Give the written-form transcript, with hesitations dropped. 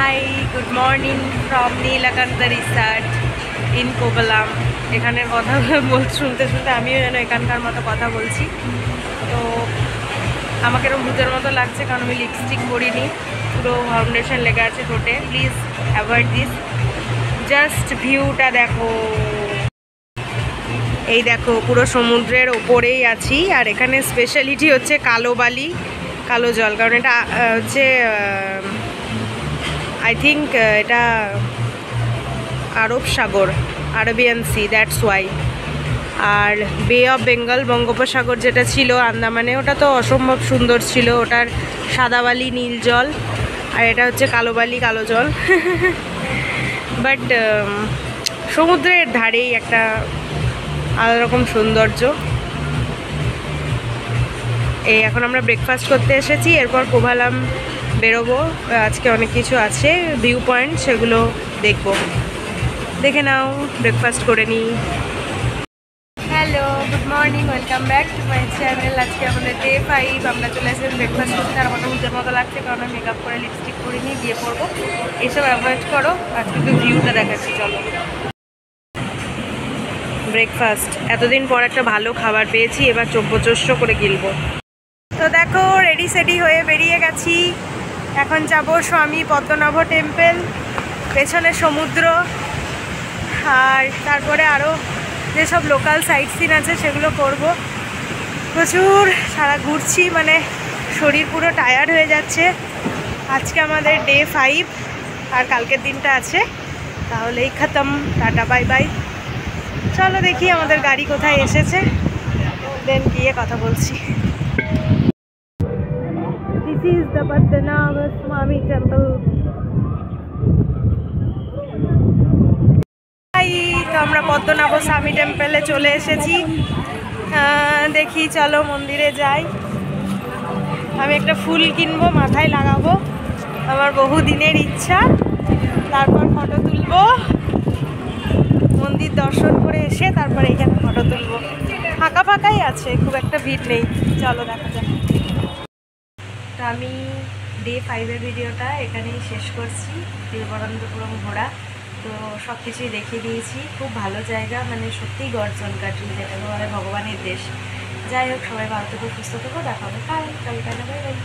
High, good morning from Neelkanth resort in Kovalam. এখানের কথা শুনতে শুনতে আমিও যেন এখানকার মতো কথা বলছি। তো আমাকে এরকম ভূতের মতো লাগছে, কারণ আমি লিপস্টিক পরিনি, পুরো ফাউন্ডেশন লেগে আছে ঠোঁটে। Please avoid this. জাস্ট ভিউটা দেখো, এই দেখো পুরো সমুদ্রের ওপরেই আছি। আর এখানে স্পেশালিটি হচ্ছে কালো বালি, কালো জল, কারণ এটা হচ্ছে আই থিঙ্ক এটা আরব সাগর, আরবিয়ান সি, দ্যাটস ওয়াই। আর বে অফ বেঙ্গল, বঙ্গোপসাগর যেটা ছিল আন্দামানে, ওটা তো অসম্ভব সুন্দর ছিল, ওটার সাদা বালি নীল জল, আর এটা হচ্ছে কালো বালি কালো জল। বাট সমুদ্রের ধারেই একটা আলাদা রকম সৌন্দর্য। এই এখন আমরা ব্রেকফাস্ট করতে এসেছি, এরপর কোভালাম বেরোবো। আজকে অনেক কিছু আছে, ভিউ পয়েন্ট, সেগুলো দেখবো। দেখে নাও, ব্রেকফাস্ট করে নিই। Hello, good morning, welcome back to my channel. আজকে আমাদের ডে 5, আমরা চলে আসলাম ব্রেকফাস্ট করতে। আর আমাদের নিজের মতো লাগছে, কারণ আমি মেকআপ করে লিপস্টিক করিনি, গিয়ে পরবো। এসব অ্যাভয়েড করো, আজকে একটু ভিউটা দেখাচ্ছি, চলো। ব্রেকফাস্ট, এতদিন পর একটা ভালো খাবার পেয়েছি, এবার চব্বচস্য করে গিলবো। তো দেখো, রেডি সেডি হয়ে বেরিয়ে গেছি। এখন যাব স্বামী পদ্মনাভ টেম্পল, পেছনে সমুদ্র, আর তারপরে আরও যেসব লোকাল সাইট সিন আছে সেগুলো করব। প্রচুর সারা ঘুরছি, মানে শরীর পুরো টায়ার্ড হয়ে যাচ্ছে। আজকে আমাদের ডে 5, আর কালকের দিনটা আছে, তাহলেই খতম। Tata, bye bye. চলো দেখি আমাদের গাড়ি কোথায় এসেছে, দেন গিয়ে কথা বলছি। দিস ইজ দ্য পদ্মনাভ স্বামী টেম্পল। তো আমরা পদ্মনাভ স্বামী টেম্পলে চলে এসেছি। দেখি, চলো মন্দিরে যাই। আমি একটা ফুল কিনবো, মাথায় লাগাবো, আমার বহু দিনের ইচ্ছা। তারপর ফটো তুলবো, মন্দির দর্শন করে এসে তারপরে এখানে ফটো তুলবো। ফাঁকা ফাঁকাই আছে, খুব একটা ভিড় নেই। চলো দেখা যাক। তো আমি ডে 5-এর ভিডিওটা এখানেই শেষ করছি। তিরুবনন্তপুরম ঘোরা, তো সব কিছুই দেখিয়ে দিয়েছি। খুব ভালো জায়গা, মানে সত্যিই গর্জন কান্ট্রি, যেটাকে বলে ভগবানের দেশ। যাই হোক, সবাই ভালো থেকো, সুস্থ থেকো, দেখা হবে কাল। Bye bye.